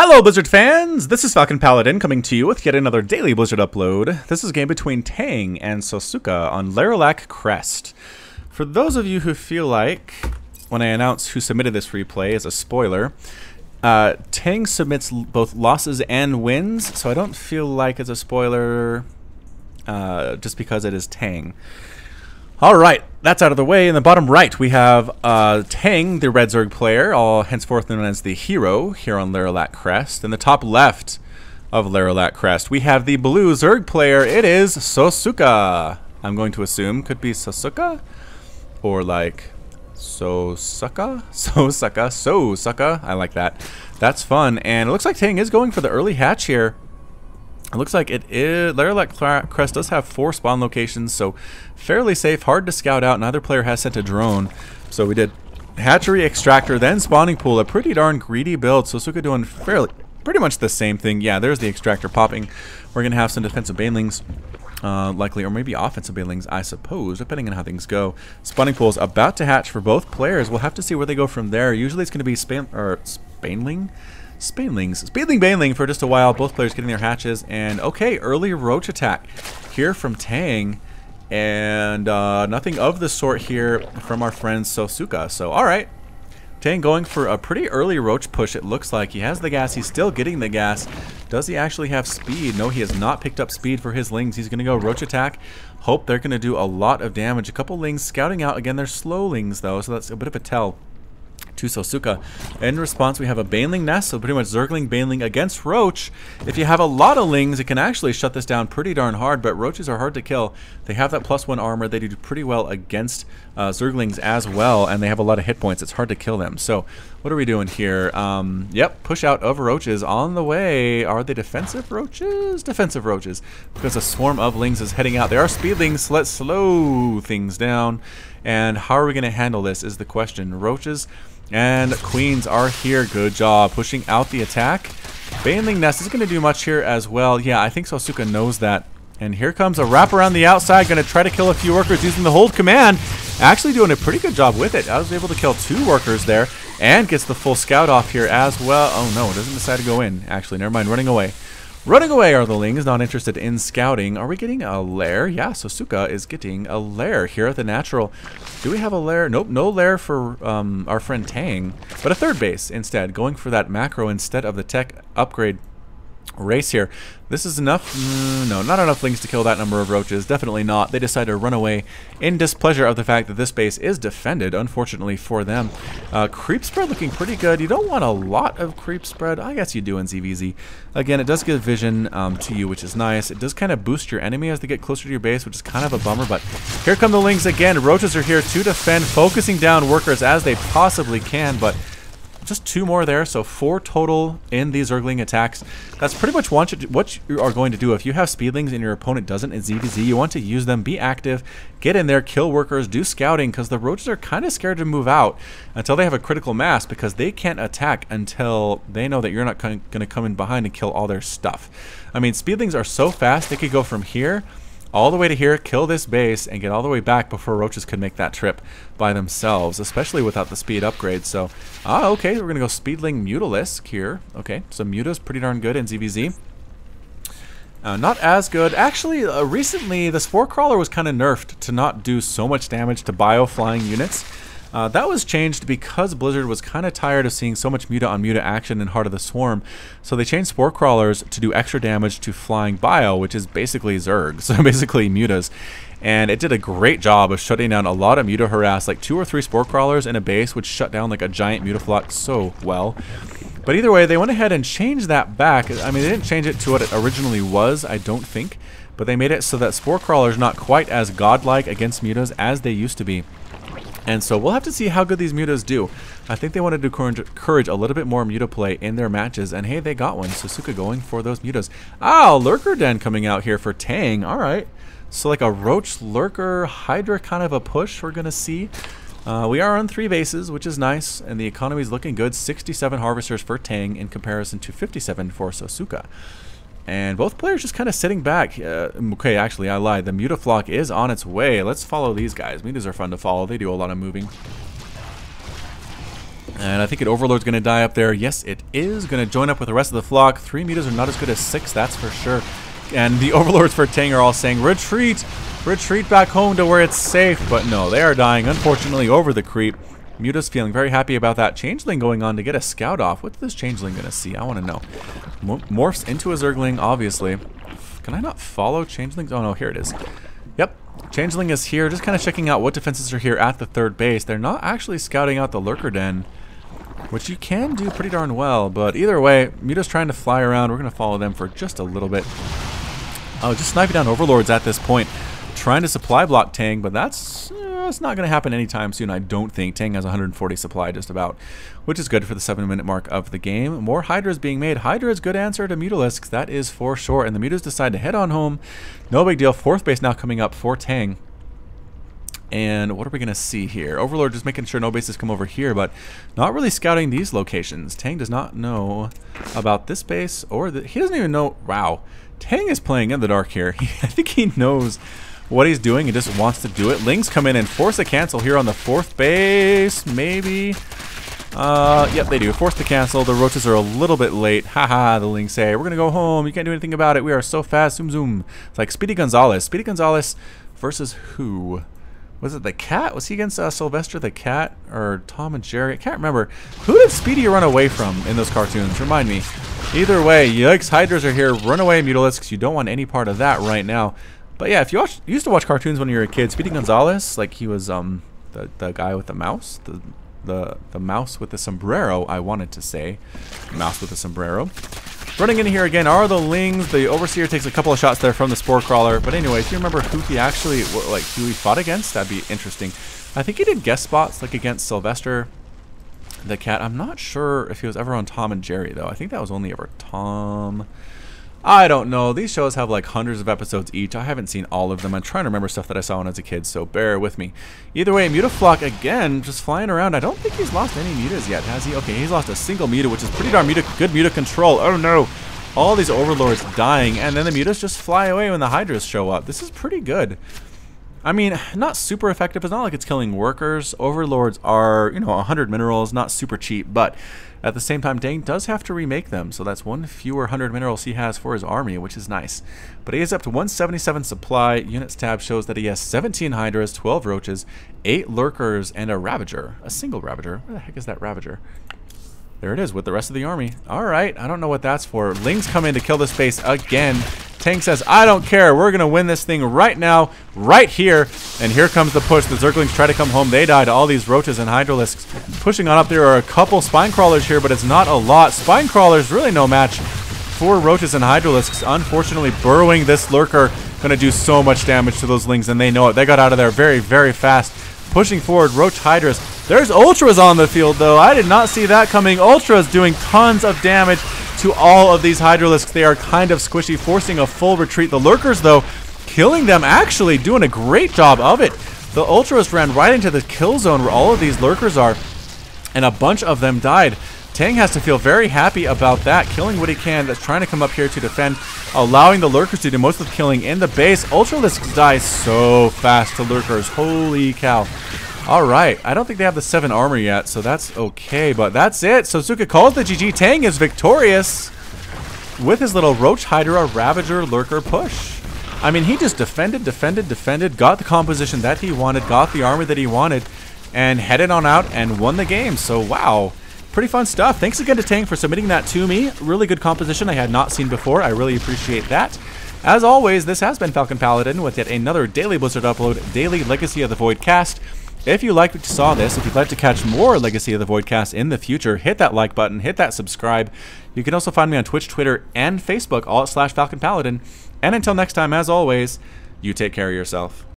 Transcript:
Hello Blizzard fans, this is FalconPaladin coming to you with yet another daily Blizzard upload. This is a game between Tang and Sosuka on Lerilak Crest. For those of you who feel like, when I announce who submitted this replay as a spoiler, Tang submits both losses and wins, so I don't feel like it's a spoiler just because it is Tang. Alright, that's out of the way. In the bottom right, we have Tang, the Red Zerg player, all henceforth known as the hero here on Lerilak Crest. In the top left of Lerilak Crest, we have the blue Zerg player. It is Sosuka. I'm going to assume could be Sosuka or like Sosuka. I like that. That's fun. And it looks like Tang is going for the early hatch here. It looks like it is. Lerilak Crest does have 4 spawn locations, so fairly safe, hard to scout out. Neither player has sent a drone. So we did hatchery, extractor, then spawning pool. A pretty darn greedy build. Sosuka doing pretty much the same thing. Yeah, there's the extractor popping. We're going to have some defensive banelings, likely, or maybe offensive banelings, I suppose, depending on how things go. Spawning pool is about to hatch for both players. We'll have to see where they go from there. Usually it's going to be Spainling Baneling for just a while. Both players getting their hatches. And okay, early roach attack here from Tang. And nothing of the sort here from our friend Sosuka. So alright, Tang going for a pretty early roach push. It looks like he has the gas. He's still getting the gas. Does he actually have speed? No, he has not picked up speed for his lings. He's going to go roach attack. Hope they're going to do a lot of damage. A couple lings scouting out. Again, they're slow lings though, so that's a bit of a tell to Sosuka. In response, we have a Baneling nest, so pretty much Zergling Baneling against Roach. If you have a lot of lings, it can actually shut this down pretty darn hard, but Roaches are hard to kill. They have that +1 armor. They do pretty well against Zerglings as well, and they have a lot of hit points. It's hard to kill them. So what are we doing here? Yep, push out of Roaches on the way. Are they defensive Roaches? Defensive Roaches, because a swarm of lings is heading out. They are speedlings, so let's slow things down. And how are we going to handle this is the question. Roaches and queens are here. Good job pushing out the attack. Baneling nest is going to do much here as well. Yeah, I think Sosuka knows that. And here comes a wrap around the outside. Going to try to kill a few workers using the hold command. Actually doing a pretty good job with it. I was able to kill 2 workers there and gets the full scout off here as well. Oh no, doesn't decide to go in. Actually, never mind, running away. Running away are the lings, not interested in scouting. Are we getting a lair? Yeah, Sosuka is getting a lair here at the natural. Do we have a lair? Nope, no lair for our friend Tang, but a third base instead, going for that macro instead of the tech upgrade race here. This is enough? No, not enough lings to kill that number of roaches. Definitely not. They decide to run away in displeasure of the fact that this base is defended, unfortunately for them. Creep spread looking pretty good. You don't want a lot of creep spread. I guess you do in ZVZ. Again, it does give vision to you, which is nice. It does kind of boost your enemy as they get closer to your base, which is kind of a bummer, but here come the lings again. Roaches are here to defend, focusing down workers as they possibly can, but just 2 more there, so 4 total in these Zergling attacks. That's pretty much what you are going to do. If you have speedlings and your opponent doesn't in ZVZ, you want to use them, be active, get in there, kill workers, do scouting, because the roaches are kind of scared to move out until they have a critical mass, because they can't attack until they know that you're not going to come in behind and kill all their stuff. I mean, speedlings are so fast, they could go from here all the way to here, kill this base, and get all the way back before roaches could make that trip by themselves, especially without the speed upgrade. So, okay, we're going to go Speedling Mutalisk here. Okay, so Muta's pretty darn good in ZVZ. Not as good. Actually, recently, the Spore Crawler was kind of nerfed to not do so much damage to bio-flying units. That was changed because Blizzard was kind of tired of seeing so much muta on muta action in Heart of the Swarm, so they changed Spore Crawlers to do extra damage to flying bio, which is basically Zerg, so basically mutas. And it did a great job of shutting down a lot of muta harass, like 2 or 3 Spore Crawlers in a base would shut down like a giant mutaflot so well. But either way, they went ahead and changed that back. I mean, they didn't change it to what it originally was, I don't think, but they made it so that Spore Crawlers not quite as godlike against mutas as they used to be. And so we'll have to see how good these mutas do. I think they wanted to encourage a little bit more muta play in their matches, and hey, they got one. Sosuka going for those mutas. Lurker Den coming out here for Tang. All right. So like a Roach, Lurker, Hydra kind of a push we're going to see. We are on 3 bases, which is nice, and the economy is looking good. 67 Harvesters for Tang in comparison to 57 for Sosuka. And both players just kind of sitting back. Okay, actually, I lied. The Mutaflock is on its way. Let's follow these guys. Mutas are fun to follow. They do a lot of moving. And I think an Overlord's going to die up there. Yes, it is going to join up with the rest of the flock. 3 mutas are not as good as 6, that's for sure. And the Overlords for Tang are all saying, retreat! Retreat back home to where it's safe. But no, they are dying, unfortunately, over the creep. Muta's feeling very happy about that. Changeling going on to get a scout off. What's this Changeling going to see? I want to know. Morphs into a Zergling, obviously. Can I not follow Changelings? Oh, no, here it is. Yep. Changeling is here, just kind of checking out what defenses are here at the third base. They're not actually scouting out the Lurker Den, which you can do pretty darn well. But either way, Muta's trying to fly around. We're going to follow them for just a little bit. Oh, just sniping down Overlords at this point. Trying to supply block Tang, but that's not going to happen anytime soon, I don't think. Tang has 140 supply just about, which is good for the 7-minute mark of the game. More Hydras being made. Hydra is good answer to Mutalisks, that is for sure. And the Mutas decide to head on home. No big deal. 4th base now coming up for Tang. And what are we going to see here? Overlord just making sure no bases come over here, but not really scouting these locations. Tang does not know about this base, or he doesn't even know. Wow. Tang is playing in the dark here. I think he knows what he's doing. He just wants to do it. Lings come in and force a cancel here on the 4th base. Maybe. Yep, they do. Force the cancel. The roaches are a little bit late. Haha, the Lings say, we're going to go home. You can't do anything about it. We are so fast. Zoom, zoom. It's like Speedy Gonzalez. Speedy Gonzalez versus who? Was it the cat? Was he against Sylvester the cat? Or Tom and Jerry? I can't remember. Who did Speedy run away from in those cartoons? Remind me. Either way, yikes, Hydras are here. Run away, Mutalisks. You don't want any part of that right now. But yeah, if you used to watch cartoons when you were a kid, Speedy Gonzalez, like he was the guy with the mouse, the mouse with the sombrero, I wanted to say. Mouse with the sombrero. Running in here again are the Lings. The Overseer takes a couple of shots there from the Spore Crawler. But anyway, if you remember who he actually, like, who he fought against, that'd be interesting. I think he did guest spots, like against Sylvester the cat. I'm not sure if he was ever on Tom and Jerry, though. I think that was only ever Tom. I don't know. These shows have like hundreds of episodes each. I haven't seen all of them. I'm trying to remember stuff that I saw when I was a kid, so bear with me. Either way, Mutaflock again, just flying around. I don't think he's lost any mutas yet, has he? Okay, he's lost a single muta, which is pretty darn good muta control. Oh no! All these Overlords dying, and then the mutas just fly away when the Hydras show up. This is pretty good. I mean, not super effective. It's not like it's killing workers. Overlords are, you know, 100 minerals, not super cheap, but at the same time, Tang does have to remake them, so that's one fewer 100 minerals he has for his army, which is nice. But he is up to 177 supply. Units tab shows that he has 17 Hydras, 12 Roaches, 8 Lurkers, and a Ravager. A single Ravager. Where the heck is that Ravager? There it is with the rest of the army. Alright, I don't know what that's for. Lings come in to kill this base again. Tang says, I don't care. We're going to win this thing right now, right here. And here comes the push. The Zerglings try to come home. They die to all these Roaches and Hydralisks. Pushing on up, there are a couple Spine Crawlers here, but it's not a lot. Spine Crawlers really no match for Roaches and Hydralisks. Unfortunately, burrowing this Lurker going to do so much damage to those Lings, and they know it. They got out of there very, very fast. Pushing forward, Roach Hydras. There's Ultras on the field, though. I did not see that coming. Ultras doing tons of damage to all of these Hydralisks. They are kind of squishy, forcing a full retreat. The Lurkers, though, killing them, actually doing a great job of it. The Ultras ran right into the kill zone where all of these Lurkers are, and a bunch of them died. Tang has to feel very happy about that, killing what he can. That's trying to come up here to defend, allowing the Lurkers to do most of the killing in the base. Ultralisks die so fast to Lurkers. Holy cow. Alright, I don't think they have the 7 armor yet, so that's okay, but that's it. Sosuka calls the GG. Tang is victorious with his little Roach Hydra Ravager Lurker push. I mean, he just defended, got the composition that he wanted, got the armor that he wanted, and headed on out and won the game. So, wow. Pretty fun stuff. Thanks again to Tang for submitting that to me. Really good composition I had not seen before. I really appreciate that. As always, this has been FalconPaladin with yet another Daily Blizzard Upload, Daily Legacy of the Void cast. If you liked what you saw this, if you'd like to catch more Legacy of the Void cast in the future, hit that like button, hit that subscribe. You can also find me on Twitch, Twitter, and Facebook, all at /FalconPaladin. And until next time, as always, you take care of yourself.